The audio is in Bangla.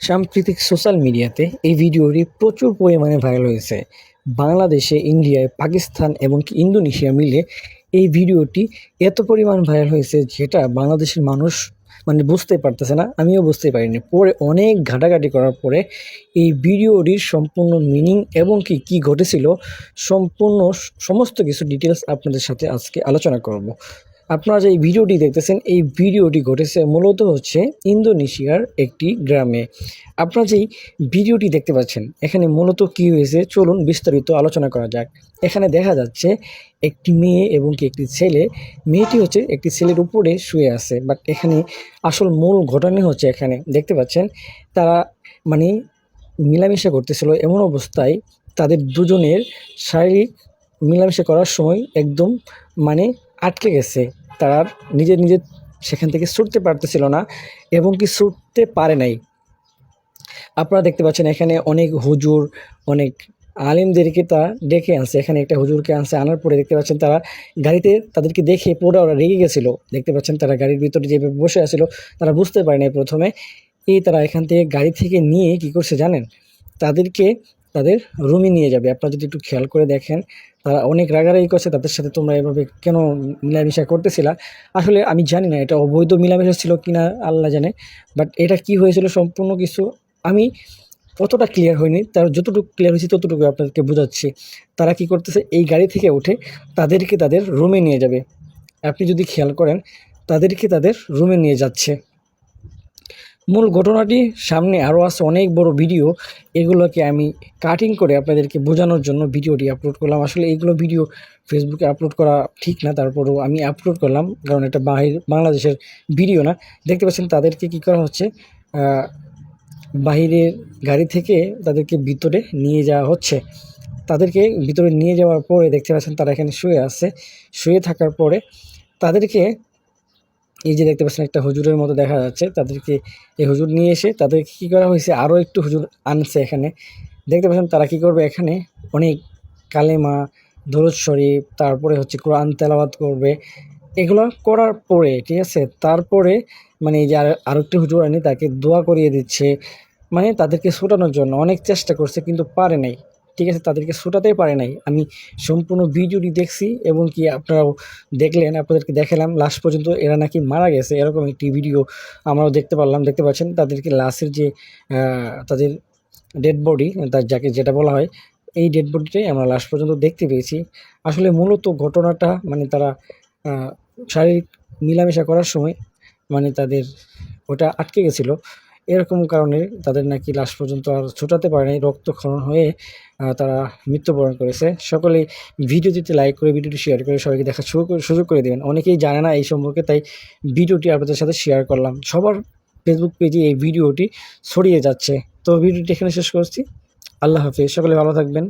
সাম্প্রতিক সোশ্যাল মিডিয়াতে এই ভিডিওটি প্রচুর পরিমাণে ভাইরাল হয়েছে। বাংলাদেশে, ইন্ডিয়ায়, পাকিস্তান এবং কি ইন্দোনেশিয়া মিলে এই ভিডিওটি এত পরিমাণ ভাইরাল হয়েছে যেটা বাংলাদেশের মানুষ মানে বুঝতে পারতেছে না, আমিও বুঝতে পারিনি। পরে অনেক ঘাটাঘাটি করার পরে এই ভিডিওটির সম্পূর্ণ মিনিং এবং কি ঘটেছিল সম্পূর্ণ সমস্ত কিছু ডিটেলস আপনাদের সাথে আজকে আলোচনা করব। আপনারা যে এই ভিডিওটি দেখতেছেন, এই ভিডিওটি ঘটেছে মূলত হচ্ছে ইন্দোনেশিয়ার একটি গ্রামে। আপনারা যেই ভিডিওটি দেখতে পাচ্ছেন এখানে মূলত কি হয়েছে চলুন বিস্তারিত আলোচনা করা যাক। এখানে দেখা যাচ্ছে একটি মেয়ে এবং কি একটি ছেলে। মেয়েটি হচ্ছে একটি ছেলের উপরে শুয়ে আছে, বাট এখানে আসল মূল ঘটনা হচ্ছে এখানে দেখতে পাচ্ছেন তারা মানে মিলামিশা করতেছিল, এমন অবস্থায় তাদের দুজনের শারীরিক মিলামিশা করার সময় একদম মানে আটকে গেছে। তারা নিজের সেখান থেকে ছুটতে পারতেছিল না এবং কি ছুটতে পারে নাই। আপনারা দেখতে পাচ্ছেন এখানে অনেক হুজুর, অনেক আলিমদেরকে তা ডেকে আনছে। এখানে একটা হুজুরকে আনছে, আনার পরে দেখতে পাচ্ছেন তারা গাড়িতে তাদেরকে দেখে পুরো ওরা রেগে গেছিলো। দেখতে পাচ্ছেন তারা গাড়ির ভিতরে যেভাবে বসে আছিল তারা বুঝতে পারে নাই প্রথমে। তারা এখান থেকে গাড়ি থেকে নিয়ে কি করছে জানেন, তাদেরকে তাদের রুমে নিয়ে যাবে। আপনারা যদি একটু খেয়াল করে দেখেন তারা অনেক রাগারাগি করছে তাদের সাথে, তোমরা এভাবে কেন মিলামিশা করতেছিলা। আসলে আমি জানি না এটা অবৈধ মিলামিশা ছিল কিনা, আল্লাহ জানে। বাট এটা কি হয়েছিল সম্পূর্ণ কিছু আমি অতটা ক্লিয়ার হয়নি, তার যতটুকু ক্লিয়ার হয়েছে ততটুকু আপনাদেরকে বোঝাচ্ছি। তারা কি করতেছে, এই গাড়ি থেকে উঠে তাদেরকে তাদের রুমে নিয়ে যাবে। আপনি যদি খেয়াল করেন তাদেরকে তাদের রুমে নিয়ে যাচ্ছে। মূল ঘটনাটি সামনে আরও আছে অনেক বড় ভিডিও, এগুলোকে আমি কাটিং করে আপনাদেরকে বোঝানোর জন্য ভিডিওটি আপলোড করলাম। আসলে এইগুলো ভিডিও ফেসবুকে আপলোড করা ঠিক না, তারপরেও আমি আপলোড করলাম কারণ এটা বাংলাদেশের ভিডিও না। দেখতে পাচ্ছেন তাদেরকে কি করা হচ্ছে, বাহিরের গাড়ি থেকে তাদেরকে ভিতরে নিয়ে যাওয়া হচ্ছে। তাদেরকে ভিতরে নিয়ে যাওয়ার পরে দেখতে পাচ্ছেন তারা এখানে শুয়ে আছে। শুয়ে থাকার পরে তাদেরকে এই যে দেখতে পাচ্ছেন একটা হুজুরের মতো দেখা যাচ্ছে, তাদেরকে এই হুজুর নিয়ে এসে তাদেরকে কী করা হয়েছে আরও একটু হুজুর আনছে এখানে। দেখতে পাচ্ছেন তারা কী করবে, এখানে অনেক কালেমা, দরুদ শরীফ, তারপরে হচ্ছে কোরআন তেলাওয়াত করবে। এগুলো করার পরে ঠিক আছে, তারপরে মানে এই যে আরও একটি হুজুর আনি তাকে দোয়া করিয়ে দিচ্ছে। মানে তাদেরকে ছোটানোর জন্য অনেক চেষ্টা করছে কিন্তু পারে নাই, ঠিক আছে, তাদেরকে ছোটাতেই পারে নাই। আমি সম্পূর্ণ ভিডিওটি দেখছি এবং কি আপনারাও দেখলেন, আপনাদেরকে দেখালাম। লাস্ট পর্যন্ত এরা নাকি মারা গেছে এরকম একটি ভিডিও আমরাও দেখতে পারলাম। দেখতে পাচ্ছেন তাদেরকে লাশের যে তাদের ডেড বডি, তার যাকে যেটা বলা হয়, এই ডেড বডিটাই আমরা লাস্ট পর্যন্ত দেখতে পেয়েছি। আসলে মূলত ঘটনাটা মানে তারা শারীরিক মিলামেশা করার সময় মানে তাদের ওটা আটকে গেছিলো, এরকম কারণে তাদের নাকি লাস্ট পর্যন্ত আর ছোটাতে পারেনি, রক্তক্ষরণ হয়ে তারা মৃত্যুবরণ করেছে। সকলেই ভিডিওটিতে লাইক করে ভিডিওটি শেয়ার করে সবাইকে দেখার সুযোগ করে দেবেন। অনেকেই জানে না এই সম্পর্কে, তাই ভিডিওটি আপনাদের সাথে শেয়ার করলাম। সবার ফেসবুক পেজে এই ভিডিওটি ছড়িয়ে যাচ্ছে। তো ভিডিওটি এখানে শেষ করছি। আল্লাহ হাফেজ, সকলে ভালো থাকবেন।